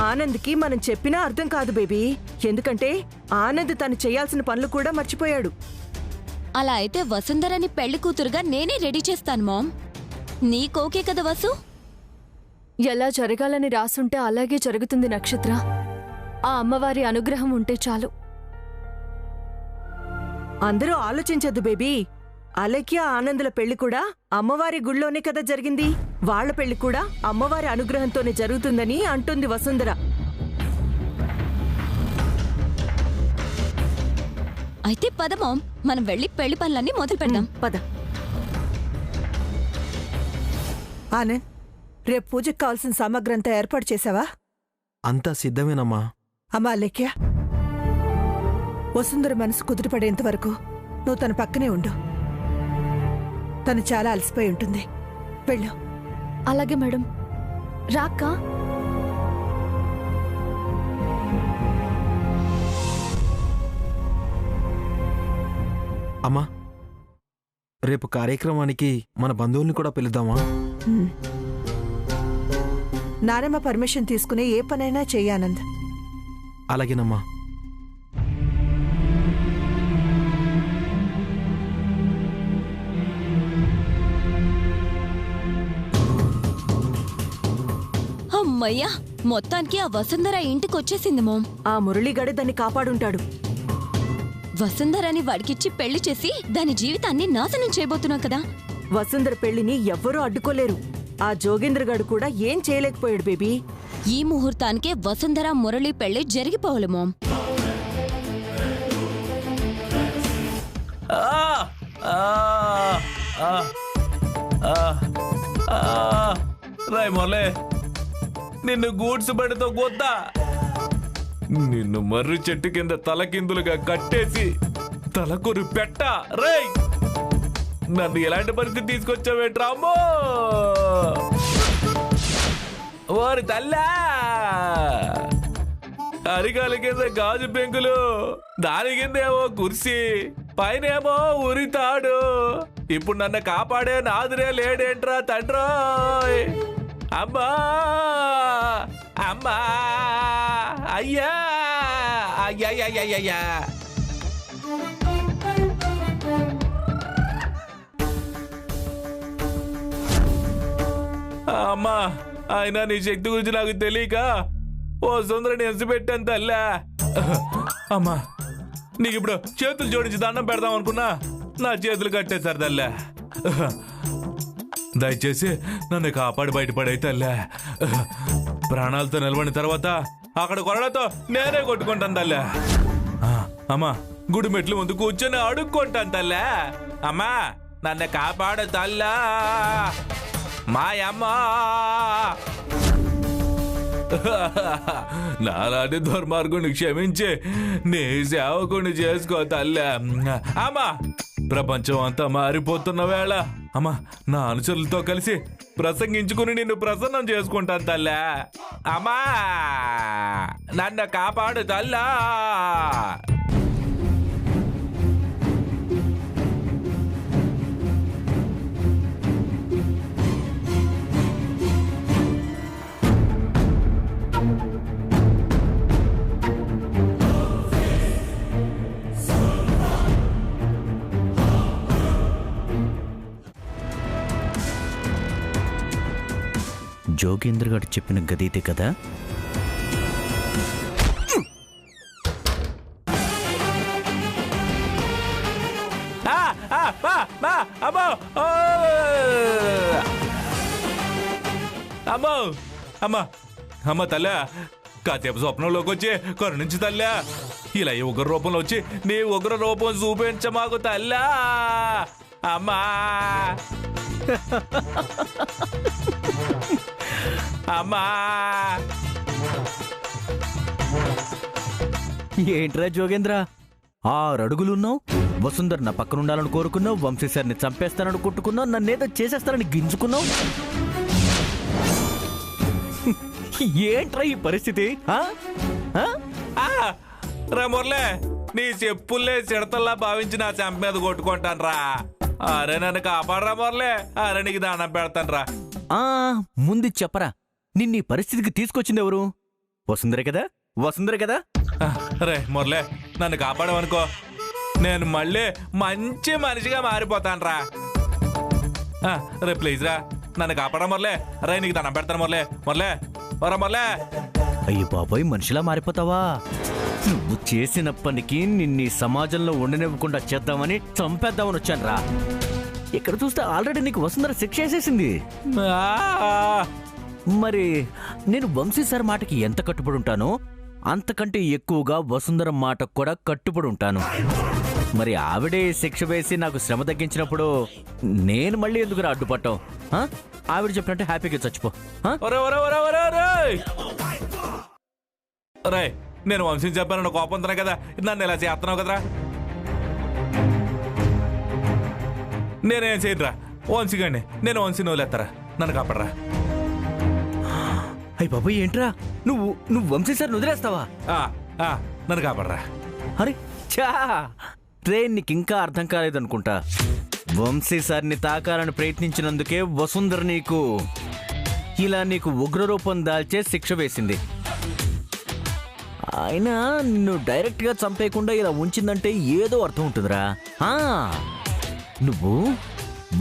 ఆనంద్కి మనం చెప్పినా అర్థం కాదు బేబీ. ఎందుకంటే ఆనంద్ తను చేయాల్సిన పనులు కూడా మర్చిపోయాడు. అలా అయితే వసుంధరని పెళ్లి కూతురుగా నేనే రెడీ చేస్తాను మామ్. నీకోకే కదా వసు? ఎలా జరగాలని రాసుంటే అలాగే జరుగుతుంది నక్షత్ర. ఆ అమ్మవారి అనుగ్రహం ఉంటే చాలు. అందరూ ఆలోచించద్దు బేబీ. అలెక్య ఆనందుల పెళ్లి కూడా అమ్మవారి గుళ్ళోనే కదా జరిగింది. వాళ్ల పెళ్లి కూడా అమ్మవారి అనుగ్రహంతోనే జరుగుతుందని అంటుంది వసుంధర. అయితే పద మామ్, మనం వెళ్ళి పెళ్లి పనులన్నీ మొదలు పెడదాం. పద. ఆనంద్, రేపు పూజకు కావాల్సిన సామాగ్రి అంతా ఏర్పాటు చేసావా? అంతా సిద్ధమేనమ్మా. అమ్మా అలేఖ్య, వసుంధర మనసు కుదుటపడేంత వరకు నువ్వు తన పక్కనే ఉండు. తను చాలా అలసిపోయి ఉంటుంది. వెళ్ళు. అలాగే మేడం. రాక్క. అమ్మా, రేపు కార్యక్రమానికి మన బంధువుల్ని కూడా పిలుద్దామా? నానమ్మ పర్మిషన్ తీసుకునే ఏ పనైనా చెయ్యానంద్. అలాగేనమ్మా. అమ్మయ్యా, మొత్తానికి ఆ వసుంధర ఇంటికొచ్చేసింది మామ్. ఆ మురళీగాడే దాన్ని కాపాడుంటాడు. వసుంధరని వాడికిచ్చి పెళ్లి చేసి దాని జీవితాన్ని నాశనం చేయబోతున్నాం కదా. వసుంధర పెళ్లిని ఎవ్వరూ అడ్డుకోలేరు. ఆ జోగేంద్రగాడు కూడా ఏం చేయలేకపోయాడు బేబీ. ఈ ముహూర్తానికే వసుంధర మురళి పెళ్లి జరిగిపోవాలి మామ్. రాయ్ మొలే, నిన్ను గూడ్స్ బండితో గొద్దా, నిన్ను మర్రి చెట్టు కింద తలకిందులుగా కట్టేసి తలకొరు పెట్ట. రేయ్, నన్ను ఎలాంటి పరిస్థితి తీసుకొచ్చావేంట్రామో? ఓరి తల్లా, అరికాల కింద గాజు పెంకులు, దాని కిందేమో కుర్చీ, పైనేమో ఉరితాడు. ఇప్పుడు నన్ను కాపాడే నాదురే లేడేంట్రా తండ్రోయ్. అమ్మా అమ్మా, అయ్యా అయ్యా. అమ్మా, అయినా నీ శక్తి గురించి నాకు తెలియక ఓ సుందరని ఎసిపెట్టాను తల్లా. అమ్మా, నీకు ఇప్పుడు చేతులు జోడించి దండం పెడదాం అనుకున్నా, నా చేతులు కట్టేశారు తల్లా. దయచేసి నన్ను కాపాడి బయటపడే తల్లా. ప్రాణాలతో నిలబడిన తర్వాత అక్కడ కొరడాతో నేనే కొట్టుకుంటాను తల్లా. అమ్మా, గుడి మెట్లు ముందు కూర్చొని అడుక్కుంటాను తల్లా. అమ్మా, నన్ను కాపాడు తల్లా. మాయమ్మా, నాలాంటి దుర్మార్గుని క్షమించి నీ సేవకుని చేసుకో తల్లా. అమ్మా, ప్రపంచం అంతా మారిపోతున్న వేళ అమ్మా, నా అనుచరులతో కలిసి ప్రసంగించుకుని నిన్ను ప్రసన్నం చేసుకుంటాను తల్లా. అమ్మా, నన్ను కాపాడు తల్లా. జోగేంద్ర గారు చెప్పిన గదైతే కదా? అమ్మో అమ్మా, అమ్మ తల్లా, కాసేపు స్వప్నంలోకి వచ్చి కరుణించి తల్లా. ఇలా ఈ ఉగ్ర రూపంలో వచ్చి నీ ఉగ్ర రూపం చూపించమాకు తల్లా. అమ్మా అమ్మా. ఏంట్రా జోగేంద్ర, 6 అడుగులున్నావు, వసుంధర నా పక్కన ఉండాలని కోరుకున్నావు, వంశీశారిని చంపేస్తానని కొట్టుకున్నావు, నన్నేదో చేసేస్తానని గింజుకున్నావు. ఏంట్రా ఈ పరిస్థితి? రా మురళే, నీ చెప్పుల్లే చిడతల్లా భావించి నా చెంప మీద కొట్టుకుంటాను రా. అరే నన్ను కాపాడరా మురళే, అరే నీకు దానం పెడతాను రా. ముందు చెప్పరా, నిన్నీ పరిస్థితికి తీసుకొచ్చింది ఎవరు? వసుంధరే కదా, వసుంధరే కదా. రే మురళి, నన్ను కాపాడవనుకో, నేను మళ్ళీ మంచి మనిషిగా మారిపోతాను రా. రే ప్లీజ్ రా, నన్ను కాపాడ మురళి. రే నీకు దండం పెడతాను మురళి. మురళి వరా మురళి. అయ్యో బాబాయ్, మనిషిలా మారిపోతావా? నువ్వు చేసిన పనికి నిన్ను సమాజంలో ఉండనివ్వకుండా చేద్దామని చంపేద్దామని వచ్చాను రా. ఇక్కడ చూస్తే ఆల్రెడీ నీకు వసుంధర శిక్ష వేసేసింది. మరి నేను వంశీ సార్ మాటకి ఎంత కట్టుబడి ఉంటానో అంతకంటే ఎక్కువగా వసుంధర మాటకు కూడా కట్టుబడి ఉంటాను. మరి ఆవిడే శిక్ష వేసి నాకు శ్రమ తగ్గించినప్పుడు నేను మళ్ళీ ఎందుకు అడ్డుపట్టావు? ఆవిడ చెప్పినట్టే హ్యాపీగా చచ్చిపో. రే నేను వంశీ చెప్పాను కోపంతనే కదా నన్ను ఇలా చేస్తున్నావు కదరా. నేనేం చేయనురా వంశీగాడిని. నేను వంశీని వదిలేస్తారా, నన్ను కాపాడరా. అయ్య బాబాయ్, ఏంట్రా నువ్వు వంశీ సార్ని వదిలేస్తావా? నన్ను కాపాడరా. అరే చా, ట్రైన్ నీకు ఇంకా అర్థం కాలేదనుకుంటా. వంశీ సార్ని తాకాలని ప్రయత్నించినందుకే వసుంధర ఇలా నీకు ఉగ్రరూపం దాల్చే శిక్ష వేసింది. అయినా నిన్ను డైరెక్ట్గా చంపేయకుండా ఇలా ఉంచిందంటే ఏదో అర్థం ఉంటుందిరా. నువ్వు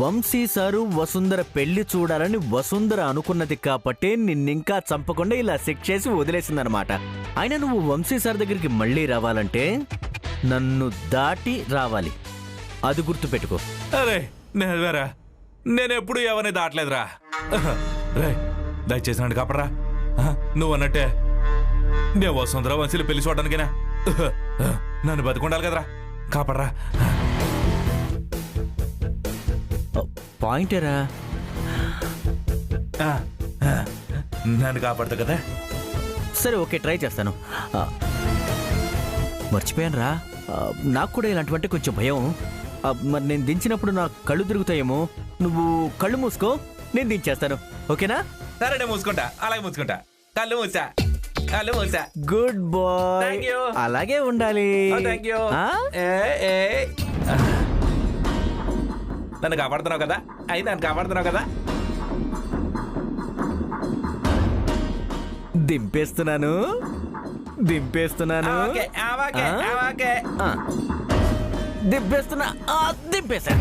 వంశీ సారు వసుంధర పెళ్లి చూడాలని వసుంధర అనుకున్నది కాబట్టి నిన్నింకా చంపకుండా ఇలా శిక్షేసి వదిలేసిందనమాట. అయినా నువ్వు వంశీ సార్ దగ్గరికి మళ్ళీ రావాలంటే నన్ను దాటి రావాలి, అది గుర్తు పెట్టుకో. అరే నేరా, నేనెప్పుడు ఎవరిని దాటలేదురా. రే దయచేసి నన్ను కాపడరా. నువ్వు అన్నట్టే నేను వసుంధర వంశీలు పెళ్లి చూడడానికేనా? నన్ను బతుకుండాలి కదరా, కాపడరా. పాయింటేరా, నన్ను కాపాడతా కదా. సరే ఓకే, ట్రై చేస్తాను. మర్చిపోయాను రా, నాకు కూడా ఇలాంటివంటే కొంచెం భయం. మరి నేను దించినప్పుడు నా కళ్ళు తిరుగుతాయేమో. నువ్వు కళ్ళు మూసుకో, నేను దించేస్తాను. ఓకేనా? సరే మూసుకుంటా, అలాగే మూసుకుంటా. కళ్ళు మూసా, కళ్ళు మూసా. గుడ్ బాయ్, అలాగే ఉండాలి. నన్ను కాపాడుతున్నావు కదా, అయితే నన్ను కాపాడుతున్నావు కదా. దింపేస్తున్నాను, దింపేస్తున్నా, దింపేసా.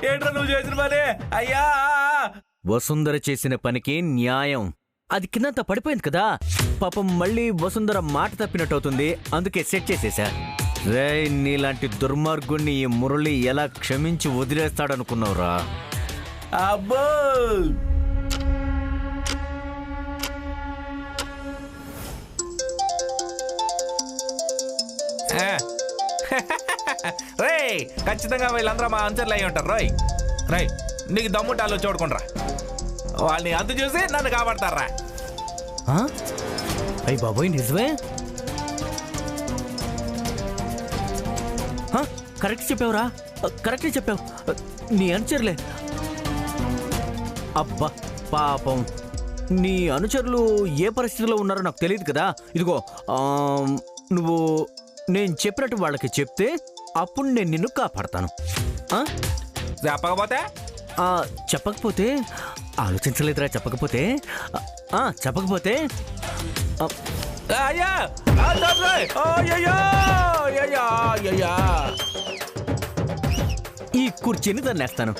ఏంట్రా నువ్వు చేసిన పని? అయ్యా, వసుంధర చేసిన పనికి న్యాయం. అది కిందంతా పడిపోయింది కదా, పాపం మళ్ళీ వసుంధర మాట తప్పినట్టు అవుతుంది, అందుకే సెట్ చేసేసా. రే నీలాంటి దుర్మార్గుణ్ణి ఈ మురళి ఎలా క్షమించి వదిలేస్తాడనుకున్నావురా? అబ్బో రే, ఖచ్చితంగా వీళ్ళందరూ మా అంచర్లు అయ్యి ఉంటారు. రోయ్ రై, నీకు దమ్ముంటాలో చూడుకుంటారా, వాళ్ళని అంతు చూసి నన్ను కాపాడతారా. అయ్యి బాబోయ్, నిజమే, కరెక్ట్ చెప్పావురా, కరెక్ట్ చెప్పావు. నీ అనుచరులే. అబ్బా పాపం, నీ అనుచరులు ఏ పరిస్థితిలో ఉన్నారో నాకు తెలియదు కదా. ఇదిగో నువ్వు నేను చెప్పినట్టు వాళ్ళకి చెప్తే అప్పుడు నేను నిన్ను కాపాడతాను. చెప్పకపోతే చెప్పకపోతే ఆలోచించలేదురా. చెప్పకపోతే ఈ కుర్చీని తన్నేస్తాను.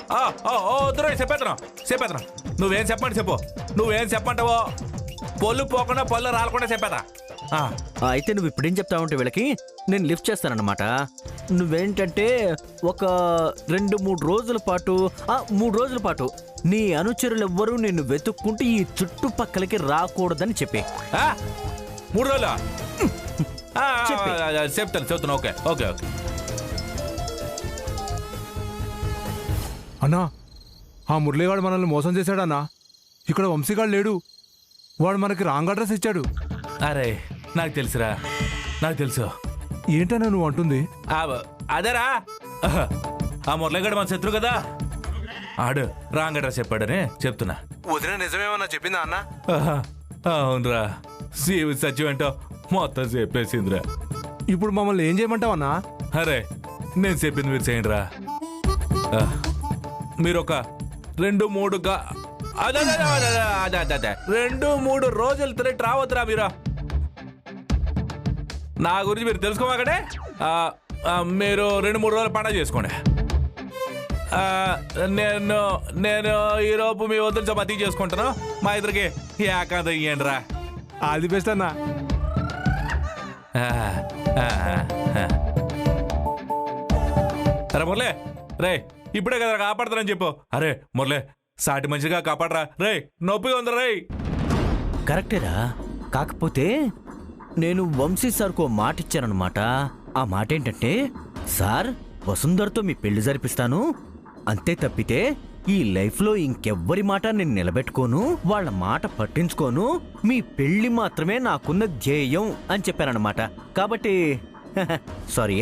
చెప్పేతను నువ్వేం చెప్పండి చెప్పు. నువ్వేం చెప్పంటావో పొల్లు పోకుండా పొల్లు రాలకుండా చెప్పేదా. అయితే నువ్వు ఇప్పుడేం చెప్తా ఉంటే వీళ్ళకి నేను లిఫ్ట్ చేస్తానన్నమాట. నువ్వేంటంటే ఒక 2-3 రోజుల పాటు 3 రోజుల పాటు నీ అనుచరులు ఎవ్వరూ నిన్ను వెతుక్కుంటూ ఈ చుట్టుపక్కలకి రాకూడదని చెప్పి. 3 రోజులా? చెప్తాను. Okay okay okay. అన్నా, ఆ మురళీగాడు మనల్ని మోసం చేశాడన్నా. ఇక్కడ వంశీగాడు లేడు, వాడు మనకి రాంగ్ అడ్రస్ ఇచ్చాడు. అరే నాకు తెలుసురా, నాకు తెలుసు. ఏంటన్నా నువ్వు అంటుంది? అదేరా, ఆ మురళీగాడు మన శత్రు కదా, ఆడు రాంగ్ అడ్రస్ చెప్పాడని చెప్తున్నా. వదిన నిజమేమన్నా చెప్పిందా అన్న? అవునరా, జీవి సత్యం ఏంటో మొత్తం చెప్పేసిందిరా. ఇప్పుడు మమ్మల్ని ఏం చేయమంటావన్నా? అరే నేను చెప్పింది మీరు చేయండి రా. మీరు ఒక 2-3 2-3 రోజులు తిరిగి రావద్దురా మీరు. నా గురించి మీరు తెలుసుకోమాకడే. మీరు 2-3 రోజులు పండగ చేసుకోండి. నేను ఈరోజు మీ వద్ద చపాతీ చేసుకుంటాను. మా ఇద్దరికి ఏకాంతం ఇయ్యండి రా. ఆల్ ది బెస్ట్ అన్నా. అరే మురళే రే, ఇప్పుడే కదా కాపాడతానని చెప్పు. అరే మురళే సాటి మంచిగా కాపాడరా రే, నొప్పిగా ఉందిరా రే. కరెక్టేరా, కాకపోతే నేను వంశీ సార్కు మాట ఇచ్చానన్నమాట. ఆ మాట ఏంటంటే, సార్ వసుంధరతో మీ పెళ్లి జరిపిస్తాను, అంతే తప్పితే ఈ లైఫ్లో ఇంకెవ్వరి మాట నేను నిలబెట్టుకోను, వాళ్ళ మాట పట్టించుకోను, మీ పెళ్లి మాత్రమే నాకున్న ధ్యేయం అని చెప్పానన్నమాట. కాబట్టి సారీ.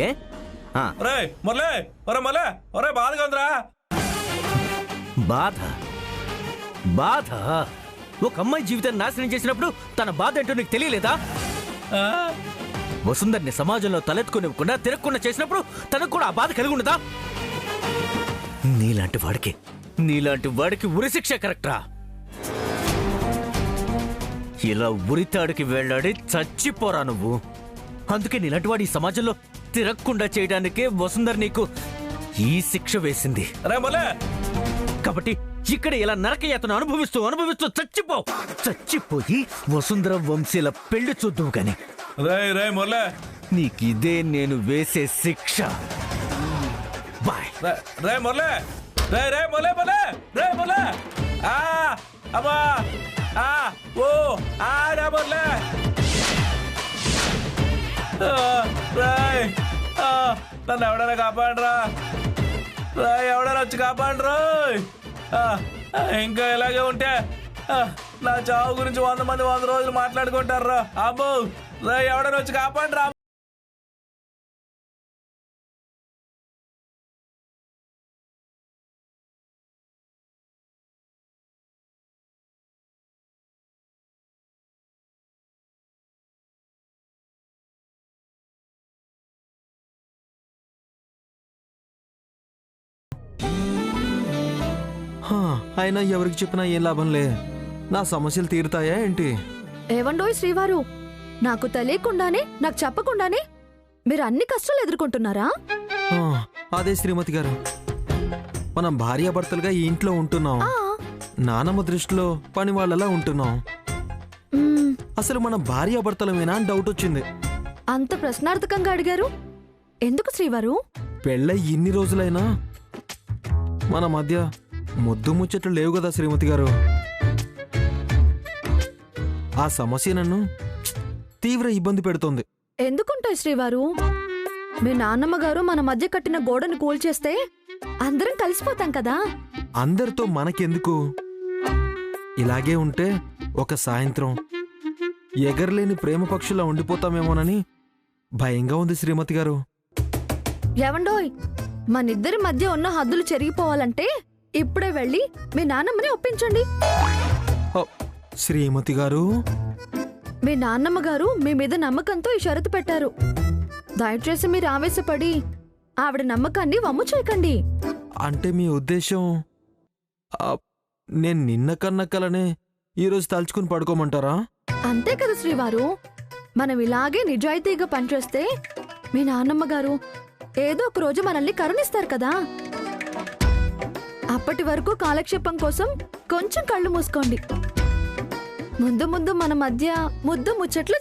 రే మురళే, ఒరే మురళే, ఒరే బాధగా ఉందిరా. బాధ బాధ ఒక అమ్మాయి జీవితాన్ని నాశనం చేసినప్పుడు తన బాధ ఏంటో నీకు తెలియలేదా? వసుంధర్ని సమాజంలో తలెత్తుకునివ్వకుండా తిరగకుండా చేసినప్పుడు తనకు కూడా ఆ బాధ కలిగి ఉండదా? నీలాంటి వాడికి ఉరిశిక్ష కరెక్టరా? ఇలా ఉరితాడికి వెళ్ళాడి చచ్చిపోరా నువ్వు. అందుకే నీలాంటి వాడు ఈ సమాజంలో తిరగకుండా చేయడానికే వసుంధర్ నీకు ఈ శిక్ష వేసింది. కాబట్టి ఇక్కడ ఇలా నరకయాతను అనుభవిస్తూ చచ్చిపోయి వసుంధర వంశీల పెళ్లి చూద్దాం గాని. నీకిదే నేను వేసే శిక్ష. బాయ్. రే మురళే, రే రే మురళే, మురళే రే మురళే. అమ్మా ఓ రా మురళే. నన్ను ఎవడైనా కాపాడరా, ఎవడైనా వచ్చి కాపాడరా. ఇంకా ఇలాగే ఉంటే నా చావు గురించి 100 మంది 100 రోజులు మాట్లాడుకుంటారా. అబ్బో ఎవడైనా వచ్చి కాపాడరా. అయినా ఎవరికి చెప్పినా ఏం లాభంలే. నా సమస్యలు తీరుతాయా ఏంటి? ఏవండోయ్ శ్రీవారు, నాకు తెలియకుండానే నాకు చెప్పకుండానే మీరు అన్ని కష్టాలు ఎదుర్కొంటున్నారా? అదే శ్రీమతి గారు, మనం భార్యాభర్తలుగా ఈ ఇంట్లో ఉంటున్నాం. నానమ్మ దృష్టిలో పని వాళ్ళలా ఉంటున్నాం. అసలు మనం భార్యాభర్తలమేనా అని డౌట్ వచ్చింది. అంత ప్రశ్నార్థకంగా అడిగారు ఎందుకు శ్రీవారు? పెళ్ళై ఇన్ని రోజులైనా మన మధ్య ముద్దు ముచ్చట్లు లేవు కదా శ్రీమతి గారు. ఆ సమస్య నన్ను తీవ్ర ఇబ్బంది పెడుతోంది. ఎందుకుంటాయి శ్రీవారు? మీ నాన్నమ్మ గారు మన మధ్య కట్టిన గోడను కూల్చేస్తే అందరం కలిసిపోతాం కదా. అందరితో మనకెందుకు? ఇలాగే ఉంటే ఒక సాయంత్రం ఎగరలేని ప్రేమ పక్షులా ఉండిపోతామేమోనని భయంగా ఉంది శ్రీమతి గారు. ఏవండోయ్, మనిద్దరి మధ్య ఉన్న హద్దులు చెరిగిపోవాలంటే ఇప్పుడే వెళ్ళి మీ నాన్నమ్మని ఒప్పించండి. శ్రీమతి గారు, మీ నాన్నమ్మ గారు మీ మీద నమ్మకంతో ఈ షరతు పెట్టారు. దయచేసి మీరు ఆవేశపడి ఆవిడ నమ్మకాన్ని వమ్ము చేయకండి. అంటే మీ ఉద్దేశం నేను నిన్న కన్న కలనే ఈరోజు తలుచుకుని పడుకోమంటారా? అంతే కదా శ్రీవారు. మనం ఇలాగే నిజాయితీగా పనిచేస్తే మీ నాన్నమ్మ గారు ఏదో ఒక రోజు మనల్ని కరుణిస్తారు కదా. అప్పటి వరకు కాలక్షేపం కోసం కొంచెం కళ్ళు మూసుకోండి. ముందు ముందు మన మధ్య ముద్దు ముచ్చట్లు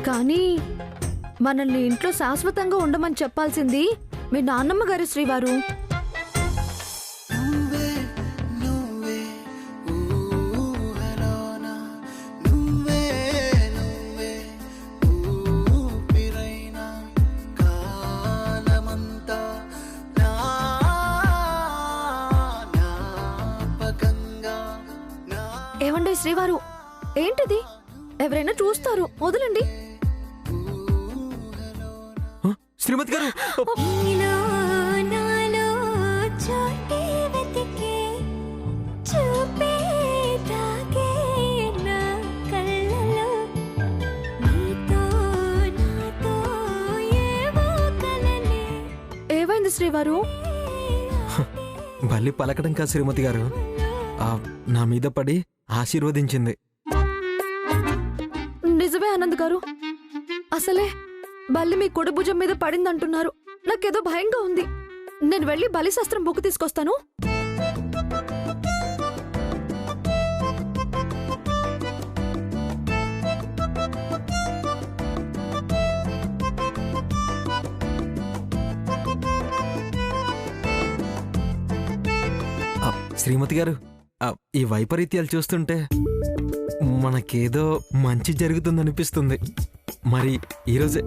కానీ మనల్ని ఇంట్లో శాశ్వతంగా ఉండమని చెప్పాల్సింది మీ నాన్నమ్మ గారు శ్రీవారు. ఏమండి శ్రీవారు, ఏంటిది? ఎవరైనా చూస్తారు, వదలండి. శ్రీమతి గారు ఏమైంది శ్రీవారు? బల్లి పలకడం కాదు శ్రీమతి గారు, నా మీద పడి ఆశీర్వదించింది. నిజమే ఆనంద్ గారు, అసలే బల్లి మీ కుడి భుజం మీద పడిందంటున్నారు. నాకేదో భయంగా ఉంది. నేను వెళ్ళి బలి శాస్త్రం బుక్ తీసుకొస్తాను. శ్రీమతి గారు, ఈ వైపరీత్యాలు చూస్తుంటే మనకేదో మంచి జరుగుతుందనిపిస్తుంది. మరి ఈరోజే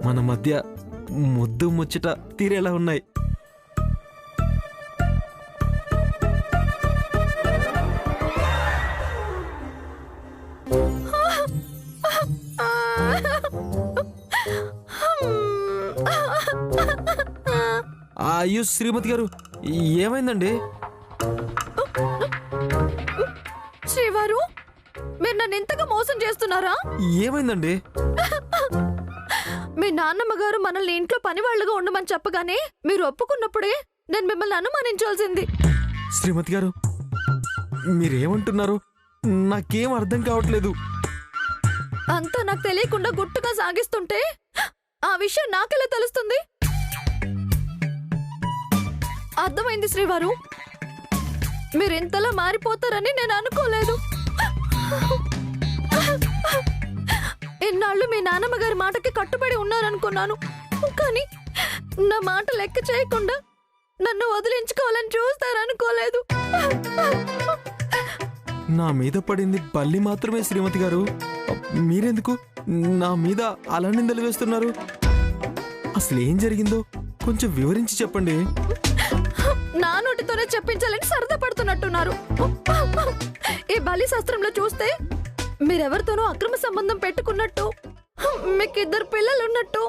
మన మధ్య ముద్దు ముచ్చట తీరేలా ఉన్నాయి. అయ్యో శ్రీమతి గారు, ఏమైందండి? శ్రీవారు, మీరు నన్ను ఇంతగా మోసం చేస్తున్నారా? ఏమైందండి? మీ నాన్నమ్మ గారు మనల్ని ఇంట్లో పనివాళ్లుగా ఉండమని చెప్పగానే మీరు ఒప్పుకున్నప్పుడే నేను మిమ్మల్ని అనుమానించాల్సింది. శ్రీమతి గారు, మీరేమంటున్నారు? నాకేం అర్థం కావట్లేదు. అంతా నాకు తెలియకుండా గుట్టుగా సాగిస్తుంటే ఆ విషయం నాకెలా తెలుస్తుంది? అర్థమైంది శ్రీవారు, మీరు ఇంతలా మారిపోతారని నేను అనుకోలేదు. ఇన్నాళ్ళు మీ నాన్నమ్మ గారి మాటకి కట్టుబడి ఉన్నారనుకున్నాను. కానీ నా మాట లెక్క చేయకుండా నన్ను వదిలించుకోవాలని చూస్తారనుకోలేదు. నా మీద పడింది బల్లి మాత్రమే శ్రీమతి గారు. మీరెందుకు నా మీద అలా నిందలు వేస్తున్నారు? అసలు ఏం జరిగిందో కొంచెం వివరించి చెప్పండి. నా నోటితోనే చెప్పించాలని సరదా పడుతున్నట్టున్నారు. ఈ బలి శాస్త్రంలో చూస్తే మీరెవరితోనూ అక్రమ సంబంధం పెట్టుకున్నట్టు, మీకు 2 పిల్లలున్నట్టు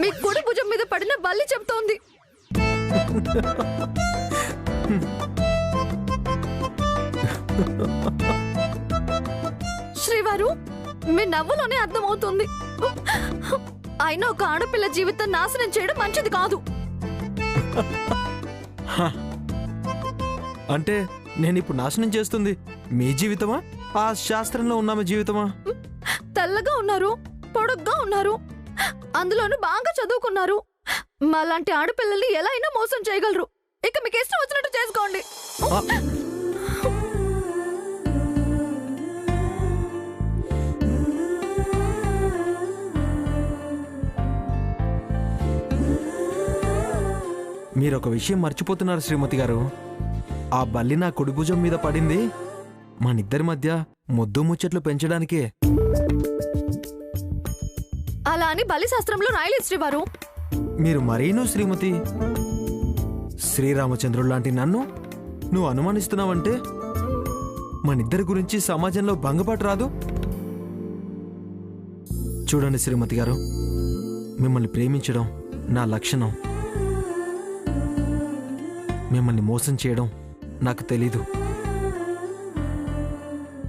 మీ కుడి భుజం మీద పడిన బల్లి చెప్తోంది. శ్రీవారు, మీ నవ్వులోనే అర్థమవుతుంది. అయినా ఒక ఆడపిల్ల జీవితం నాశనం చేయడం మంచిది కాదు. అంటే నేను ఇప్పుడు నాశనం చేస్తుంది మీ జీవితమా, ఆ శాస్త్రంలో ఉన్నామ జీవితమా? తెల్లగా ఉన్నారు, పొడుగ్గా ఉన్నారు, అందులోనూ బాగా చదువుకున్నారు. మాలాంటి ఆడపిల్లల్ని ఎలా అయినా మోసం చేయగలరు. ఇక మీకు ఇష్టం వచ్చినట్టు చేసుకోండి. మీరొక విషయం మర్చిపోతున్నారు శ్రీమతి గారు. ఆ బల్లి నా కుడి భుజం మీద పడింది మనిద్దరి మధ్య ముద్దు ముచ్చట్లు పెంచడానికే. అలా అని బలి శాస్త్రంలో రాయలేదు శ్రీవారు. మీరు మరీను శ్రీమతి. శ్రీరామచంద్రుడు లాంటి నన్ను నువ్వు అనుమానిస్తున్నావంటే మనిద్దరి గురించి సమాజంలో భంగపాటు రాదు. చూడండి శ్రీమతి గారు, మిమ్మల్ని ప్రేమించడం నా లక్షణం. మిమ్మల్ని మోసం చేయడం నాకు తెలీదు.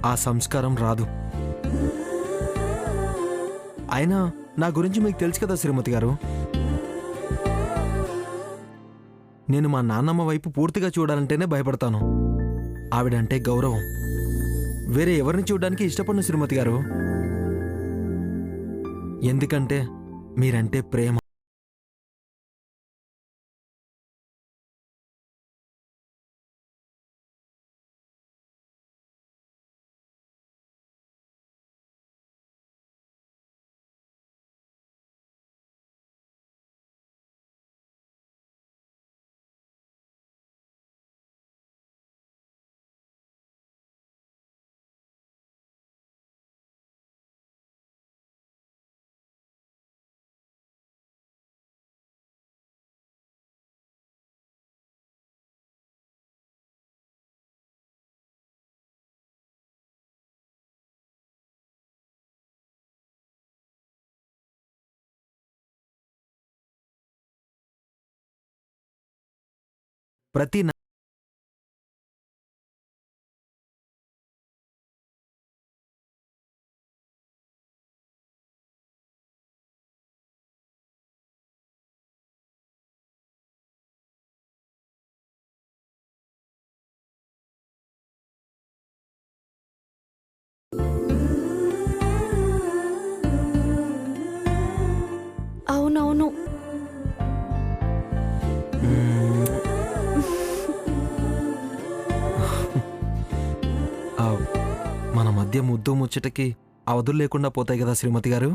ఆ సంస్కారం రాదు. అయినా నా గురించి మీకు తెలుసు కదా శ్రీమతి గారు. నేను మా నాన్నమ్మ వైపు పూర్తిగా చూడాలంటేనే భయపడతాను. ఆవిడంటే గౌరవం. వేరే ఎవరిని చూడడానికి ఇష్టపడను శ్రీమతి గారు. ఎందుకంటే మీరంటే ప్రేమ. ప్రతి అవునవును. మన మధ్య ముద్దు ముచ్చటకి అవధులు లేకుండా పోతాయి కదా శ్రీమతి గారు.